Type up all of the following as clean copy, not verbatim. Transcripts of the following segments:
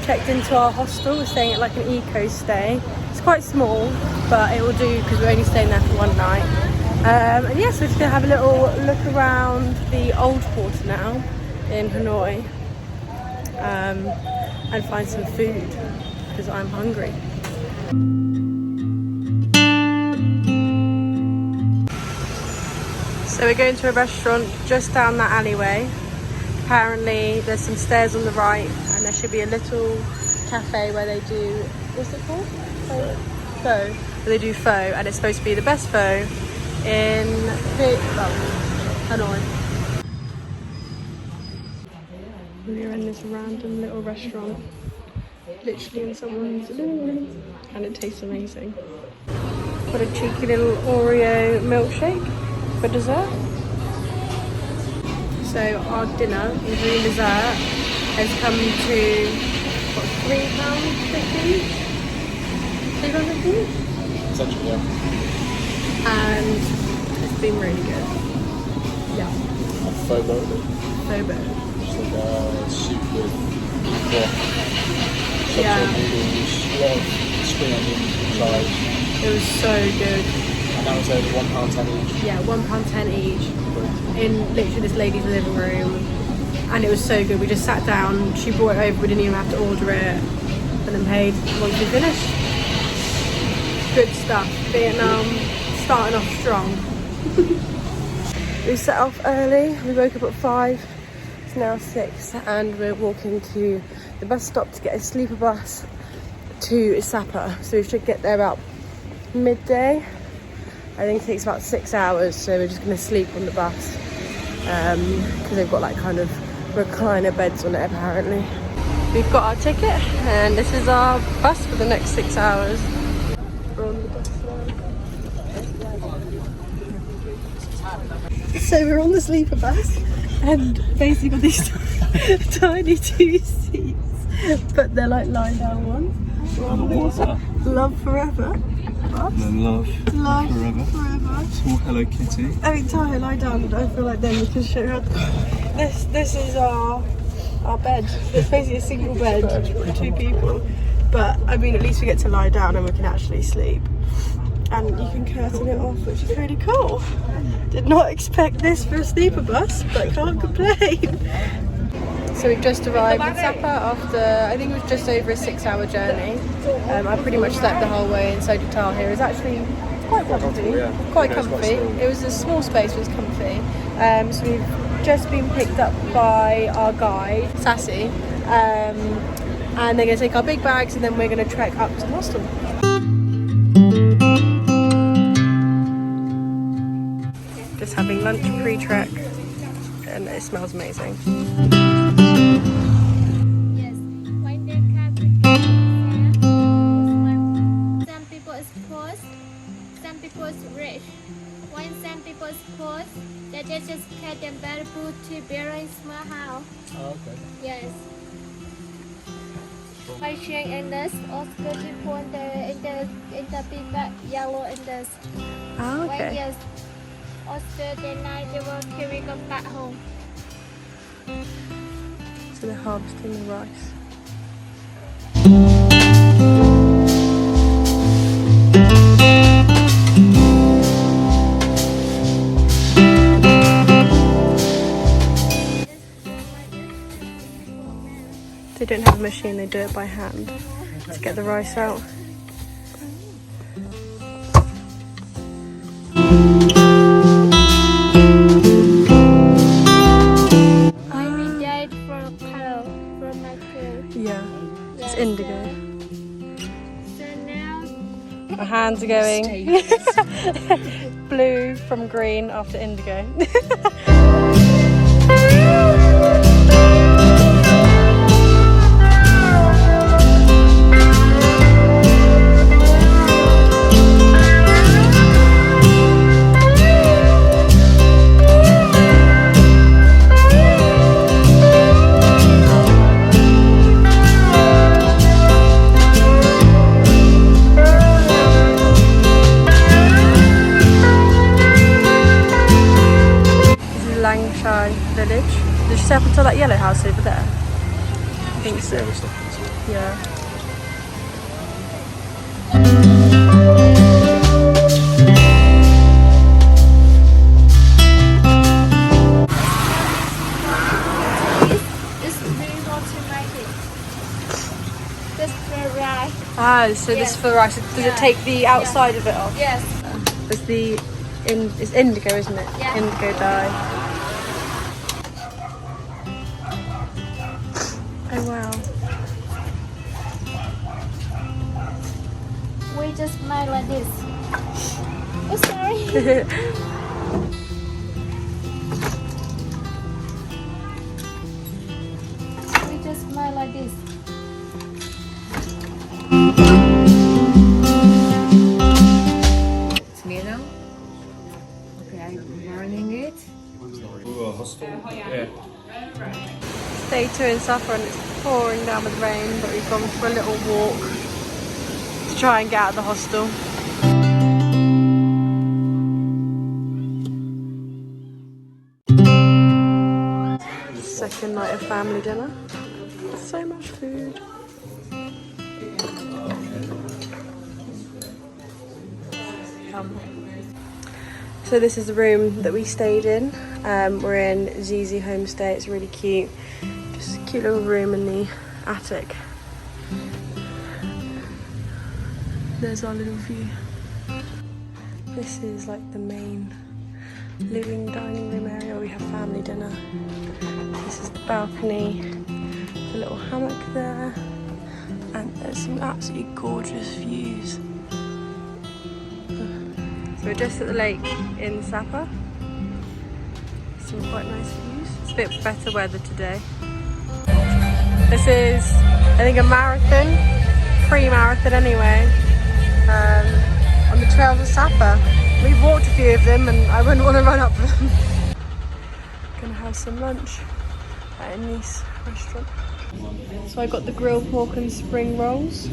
checked into our hostel. We're staying at like an eco stay. It's quite small, but it will do because we're only staying there for one night. And yeah, so we're just gonna have a little look around the old quarter now in Hanoi, and find some food because I'm hungry. So we're going to a restaurant just down that alleyway. Apparently there's some stairs on the right and there should be a little cafe where they do, what's it called? Pho. Where they do pho, and it's supposed to be the best pho in Hanoi. We're in this random little restaurant, literally in someone's living room, and it tastes amazing. Got a cheeky little Oreo milkshake for dessert. So our dinner, including dessert, has come to what, £3.50? £3.50? Essentially, yeah. And it's been really good. Yeah. A phobo. Phobo. Just like a soup with broth. Yeah. Noodles, a lot of spring onions and chives. It was so good. And that was over £1.10 each. Yeah, £1.10 each. In literally this lady's living room, and it was so good. We just sat down, she brought it over, we didn't even have to order it, and then paid once we finished. Good stuff. Vietnam starting off strong. We set off early, we woke up at 5, it's now 6, and we're walking to the bus stop to get a sleeper bus to Sapa. So we should get there about midday. I think it takes about 6 hours, so we're just going to sleep on the bus because they've got like kind of recliner beds on it apparently. We've got our ticket and this is our bus for the next 6 hours. We're on the bus now. So we're on the sleeper bus and basically got these tiny 2 seats, but they're like lying down ones. We're on the Love Forever. And then love forever. Small Hello Kitty. I mean, Taha, lie down. I feel like then we can show her. This is our bed. It's basically a single bed for 2 people. But I mean, at least we get to lie down and we can actually sleep. And you can curtain it off, which is really cool. Did not expect this for a sleeper bus, but can't complain. So we've just arrived in Sapa after, I think it was just over a 6-hour journey. I pretty much slept the whole way, and so did Tal here. It's actually quite comfy. Quite comfy. It was a small space, but it was comfy. So we've just been picked up by our guide, Sassy, and they're going to take our big bags and then we're going to trek up to the hostel. Just having lunch pre-trek, and it smells amazing. Rich. When some people post, they just cut them better food to very small house. Oh, okay. Yes. I share in this also to put in the big bag yellow in this. Oh, okay. When yes, also the night they will carry them back home. So they're harvesting the rice. They don't have a machine, they do it by hand to get the rice out. I read from color from my food. Yeah, it's indigo. So now Our hands are going blue from green after indigo. Village. Did you step up to that yellow house over there? I think so. Yeah. This do you want to make it? This for rice. Ah, so this Yes. is for the rice. Does it take the outside of it off? Yes. It's indigo, isn't it? Yeah. Indigo dye. Oh wow. We just make like this. Oh, sorry. We just make like this. Tomato. Okay, I'm burning it. Yeah. It's day 2 in Sapa and it's pouring down with rain, but we've gone for a little walk to try and get out of the hostel. Second night of family dinner. So much food. Yum. So this is the room that we stayed in. We're in Zizi Homestay. It's really cute. Just a cute little room in the attic. There's our little view. This is like the main living dining room area. We have family dinner. This is the balcony. There's a little hammock there. And there's some absolutely gorgeous views. So we're just at the lake in Sapa. Some quite nice views. It's a bit better weather today. This is, I think, a marathon, pre-marathon anyway, on the trails of Sapa. We've walked a few of them and I wouldn't want to run up them. Gonna have some lunch at a nice restaurant. So I got the grilled pork and spring rolls.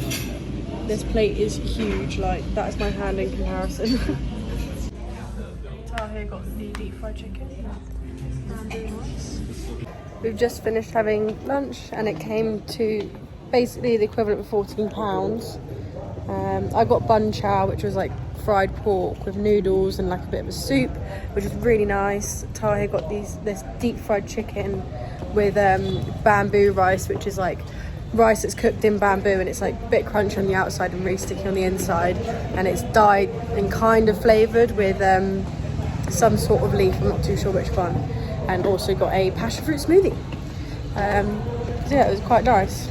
This plate is huge, like that is my hand in comparison. Here got the deep fried chicken. We've just finished having lunch and it came to basically the equivalent of £14. I got bun chow, which was like fried pork with noodles and like a bit of a soup, which is really nice. Tahir got this deep fried chicken with bamboo rice, which is like rice that's cooked in bamboo and it's like a bit crunchy on the outside and really sticky on the inside, and it's dyed and kind of flavoured with some sort of leaf, I'm not too sure which one, and also got a passion fruit smoothie. So yeah, it was quite nice.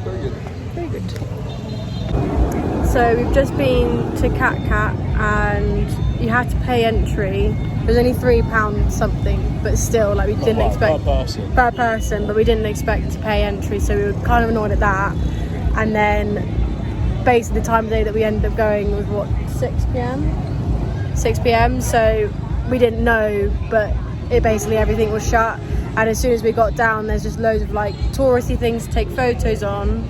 Very good. Very good. So we've just been to Cat Cat and you had to pay entry. It was only £3 something, but still, like we didn't expect per person, but we didn't expect to pay entry, so we were kind of annoyed at that. And then basically the time of day that we ended up going was what, 6 p.m, so we didn't know, but it basically everything was shut. And as soon as we got down, there's just loads of like touristy things to take photos on,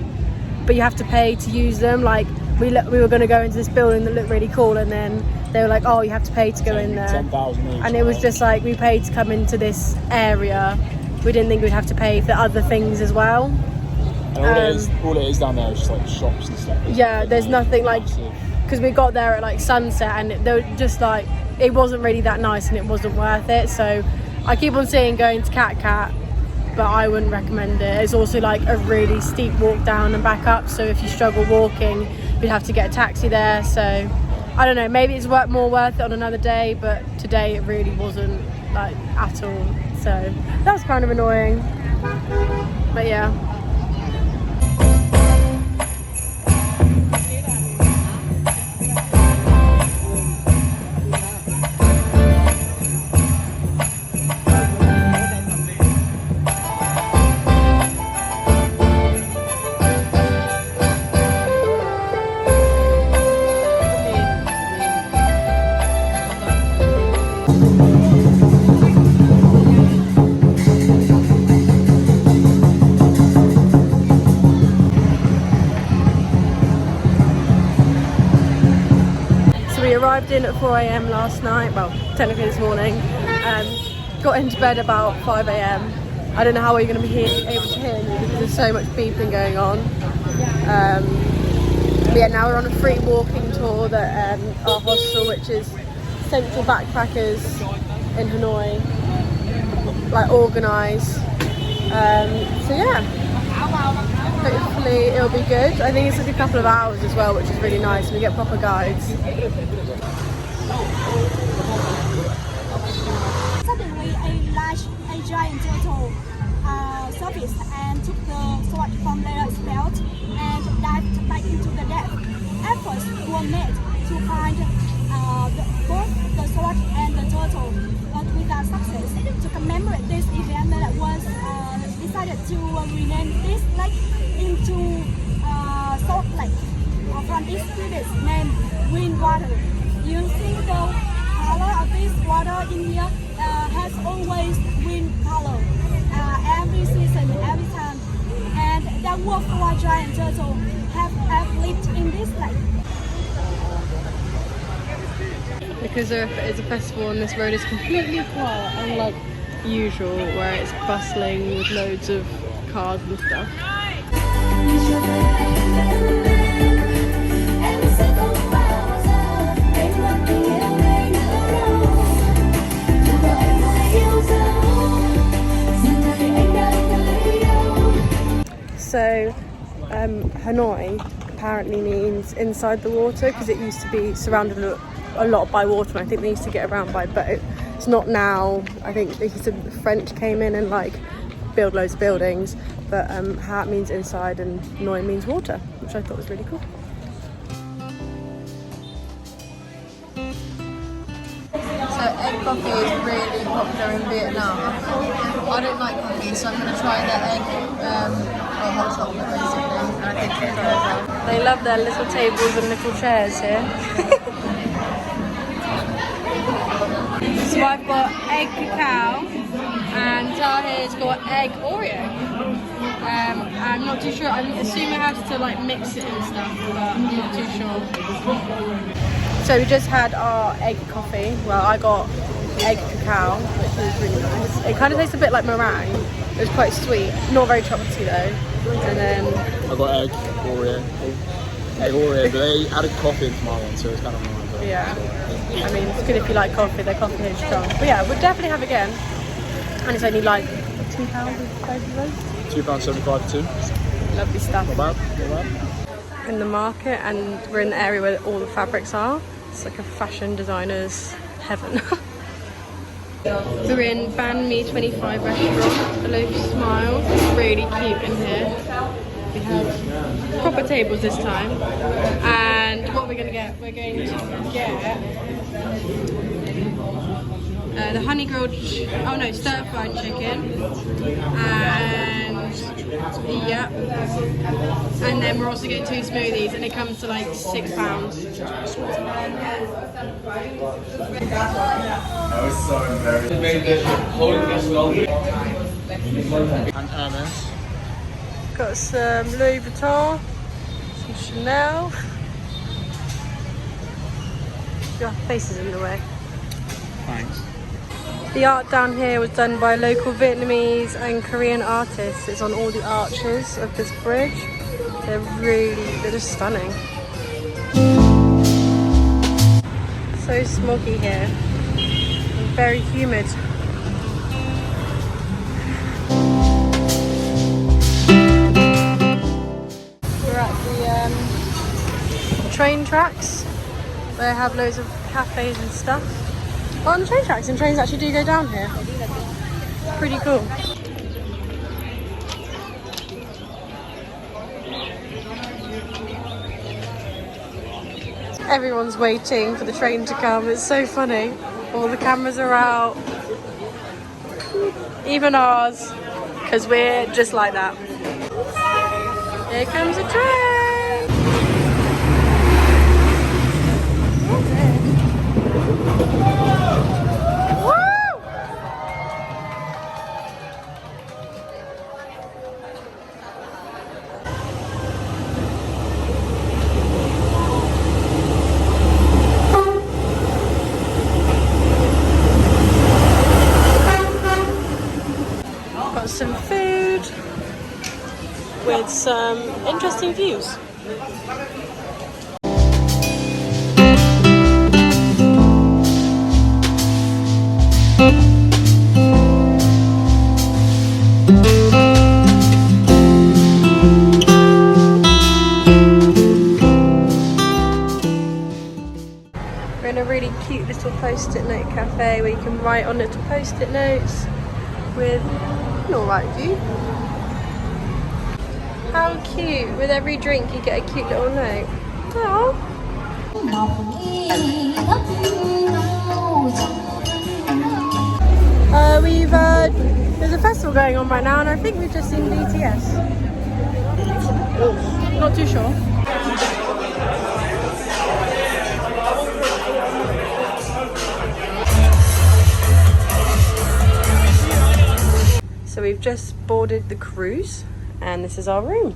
but you have to pay to use them. Like we were going to go into this building that looked really cool, and then they were like, oh, you have to pay to go in there. 10,000 each. And it was just like, we paid to come into this area. We didn't think we'd have to pay for other things as well. And all it is down there is just like shops and stuff. Yeah, there's nothing like, because we got there at like sunset and they were just like, it wasn't really that nice and it wasn't worth it. So I keep on saying going to Cat Cat, but I wouldn't recommend it. It's also like a really steep walk down and back up, so if you struggle walking, you'd have to get a taxi there. So I don't know, maybe it's more worth it on another day, but today it really wasn't like at all. So that was kind of annoying, but yeah. Arrived in at 4 a.m. last night, well technically this morning, got into bed about 5 a.m. I don't know how we're going to be able to hear me because there's so much beeping going on. But yeah, now we're on a free walking tour that our hostel, which is Central Backpackers in Hanoi, like organise. So yeah, hopefully it'll be good. I think it's like a couple of hours as well, which is really nice. We get proper guides. Suddenly, a giant turtle surfaced and took the sword from Leia's belt and dived back into the depth. Efforts were made to find both the sword and the turtle, but without success. To commemorate this event, that was decided to rename this lake into Salt Lake from its previous name, Green Water. You see the color of this water in here has always green color every season, every time. And the wolf or giant turtle have lived in this lake. Because it's a festival and this road is completely quiet, unlike usual where it's bustling with loads of cars and stuff. So Hanoi apparently means inside the water because it used to be surrounded a lot by water, and I think they used to get around by boat. It's not now. I think the French came in and like build loads of buildings, but hat means inside and Hanoi means water, which I thought was really cool. So egg coffee is really popular in Vietnam. I don't like coffee, so I'm going to try their egg or hot chocolate basically, and I think it's well. They love their little tables and little chairs here. So I've got egg cacao and Tahir's got egg Oreo. I'm not too sure, I'm assuming I have to like mix it and stuff, but I'm not too sure. So we just had our egg coffee. Well, I got egg cacao, which was really nice. It kind of tastes a bit like meringue. It was quite sweet, not very chocolatey though. And then I got egg Oreo, but they added coffee into my one, so it's kind of annoying. yeah, I mean it's good if you like coffee. The coffee here is strong. But yeah, we'll definitely have again. And it's only like £2 £2.75 for two. Lovely stuff. Not bad, not bad. In the market, and we're in the area where all the fabrics are. It's like a fashion designer's heaven. We're in Banh Mi 25 restaurant, a loaf smile. It's really cute in here. We have proper tables this time. And what we're going to get? We're going to get the honey grilled, stir fried chicken, and yeah, and then we're also getting 2 smoothies, and it comes to like £6. And Hermes. Got some Louis Vuitton, some Chanel. Your face is in the way. Thanks. The art down here was done by local Vietnamese and Korean artists. It's on all the arches of this bridge. They're just stunning. So smoggy here, and very humid. We're at the train tracks. They have loads of cafes and stuff. On the train tracks, and trains actually do go down here. Pretty cool. Everyone's waiting for the train to come. It's so funny. All the cameras are out. Even ours, because we're just like that. Here comes a train! Some interesting views. We're in a really cute little post-it note cafe where you can write on little post-it notes with an alright view. How cute! With every drink you get a cute little note. Aww. There's a festival going on right now and I think we've just seen BTS. Not too sure. So we've just boarded the cruise and this is our room.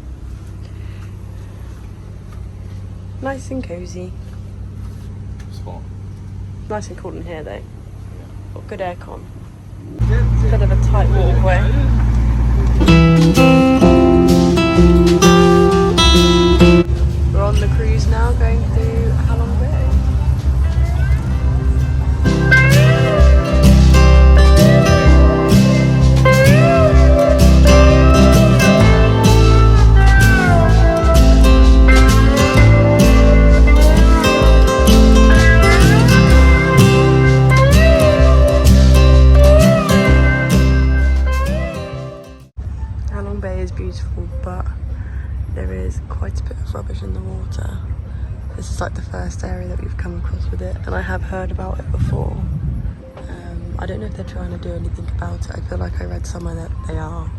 Nice and cozy. Spot. Nice and cool in here though. Got good aircon. Bit of a tight walkway. We're on the cruise now going through Halong Bay. Halong Bay is beautiful, but there is quite a bit of rubbish in the water. This is like the first area that we've come across with it, and I have heard about it before. I don't know if they're trying to do anything about it. I feel like I read somewhere that they are.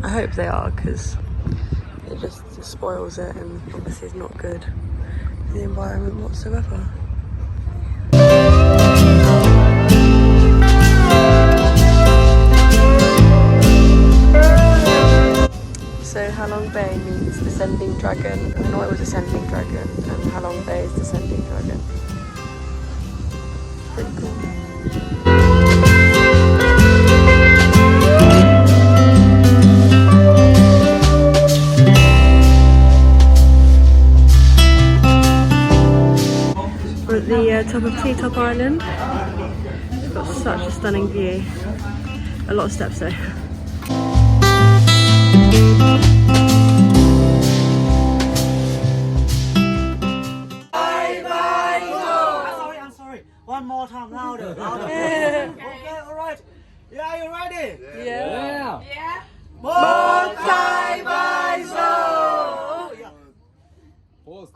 I hope they are, because it just spoils it and obviously it's not good for the environment whatsoever. So Halong Bay means descending dragon. Hanoi was ascending dragon and Halong Bay is descending dragon. Pretty cool. We're at the top of T-Top Island. It's got such a stunning view. A lot of steps though. One more time, louder, louder. Okay, alright. Yeah, you ready? Yeah. Yeah. Một, hai, ba, zo. Pause.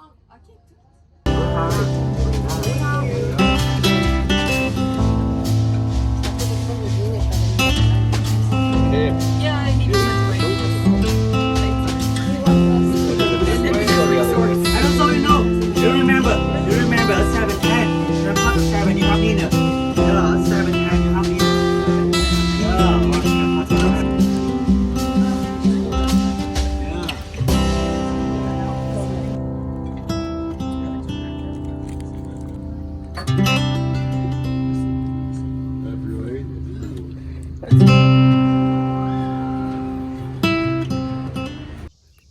And also, you remember 710. The part of 7 you have dinner. Yeah, 710 you have dinner.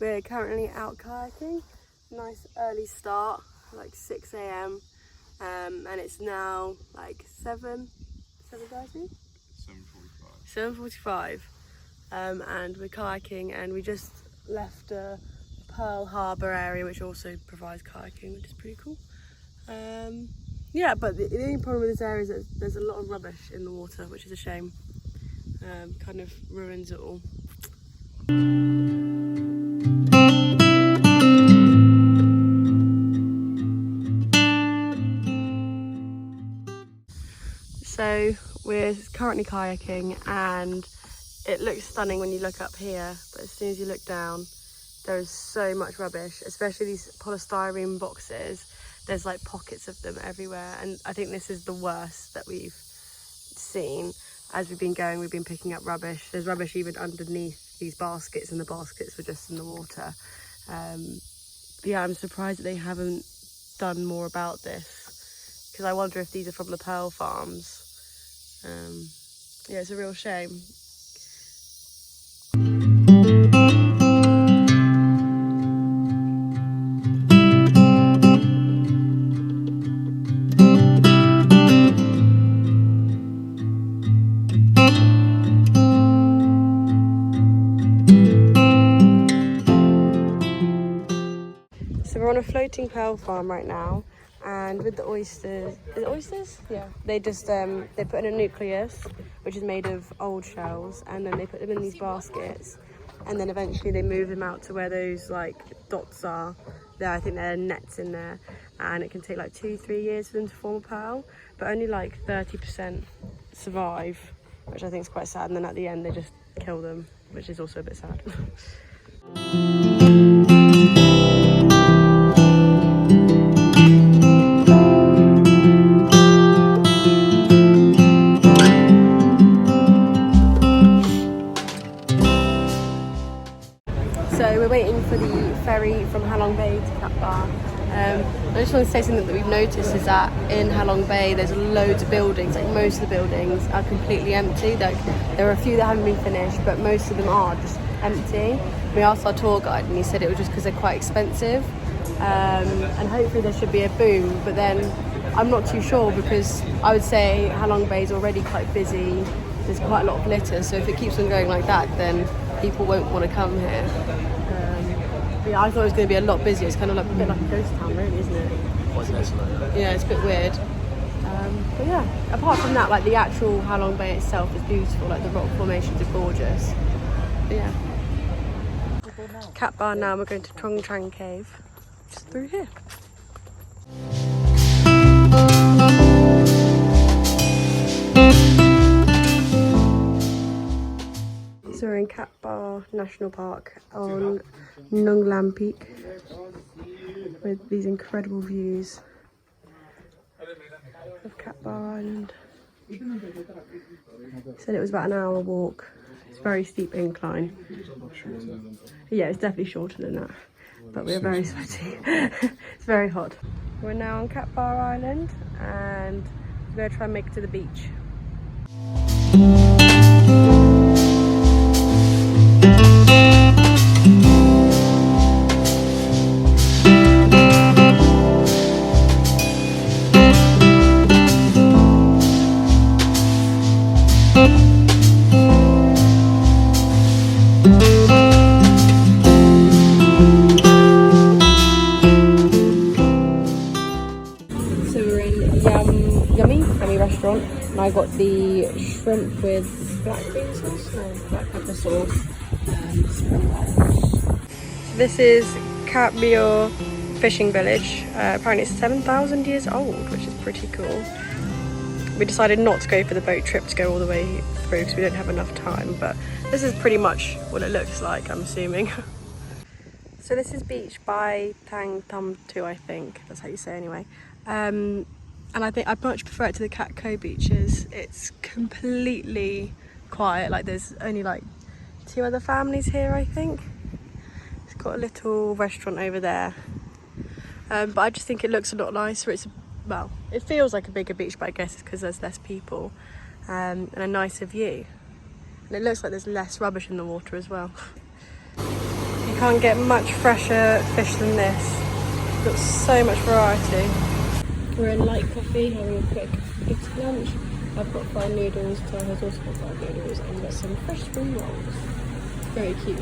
We're currently out kayaking. Nice early start, like 6 a.m. And it's now like 7:30? 7:45. And we're kayaking and we just left Pearl Harbour area, which also provides kayaking, which is pretty cool. Yeah, but the only problem with this area is that there's a lot of rubbish in the water, which is a shame. Kind of ruins it all. So we're currently kayaking and it looks stunning when you look up here, but as soon as you look down, there is so much rubbish, especially these polystyrene boxes. There's like pockets of them everywhere, and I think this is the worst that we've seen. As we've been going, we've been picking up rubbish. There's rubbish even underneath these baskets, and the baskets were just in the water. Yeah, I'm surprised that they haven't done more about this, because I wonder if these are from the pearl farms. Yeah, it's a real shame. floating pearl farm right now, and with the oysters, is it oysters? Yeah. They just they put in a nucleus, which is made of old shells, and then they put them in these baskets, and then eventually they move them out to where those like dots are. There, I think there are nets in there, and it can take like 2-3 years for them to form a pearl, but only like 30% survive, which I think is quite sad. And then at the end they just kill them, which is also a bit sad. So we're waiting for the ferry from Halong Bay to Sapa. I just want to say something that we've noticed is that in Halong Bay there's loads of buildings, like most of the buildings are completely empty. Like, there are a few that haven't been finished, but most of them are just empty. We asked our tour guide and he said it was just because they're quite expensive, and hopefully there should be a boom, but then I'm not too sure, because I would say Halong Bay is already quite busy. There's quite a lot of litter, so if it keeps on going like that, then people won't want to come here. But yeah, I thought it was going to be a lot busier. It's kind of like a bit like a ghost town, really, isn't it? Yeah, it's a bit weird. But yeah, apart from that, like the actual Halong Bay itself is beautiful. Like the rock formations are gorgeous. But yeah. Cat Bar now. We're going to Trong Trang Cave, just through here. So we're in Cat Bar National Park on Nong Lam Peak with these incredible views of Cat Bar Island. Said it was about an hour walk. It's a very steep incline. Yeah, it's definitely shorter than that, but we're very sweaty. It's very hot. We're now on Cat Bar Island and we're going to try and make it to the beach. Restaurant, and I got the shrimp with black bean sauce or black pepper sauce. This is Cat Bio fishing village. Apparently it's 7,000 years old, which is pretty cool. We decided not to go for the boat trip to go all the way through because we don't have enough time, but this is pretty much what it looks like, I'm assuming. So this is beach by Thang Thum Tu, I think that's how you say it anyway. And I think I'd much prefer it to the Cat Ko beaches. It's completely quiet, like there's only like 2 other families here, I think. It's got a little restaurant over there. But I just think it looks a lot nicer. Well, it feels like a bigger beach, but I guess it's because there's less people and a nicer view. And it looks like there's less rubbish in the water as well. You can't get much fresher fish than this. It's got so much variety. We're in light coffee, having a quick lunch. I've got fried noodles, Tara has also got fried noodles, and we've got some fresh spring rolls. It's very cute.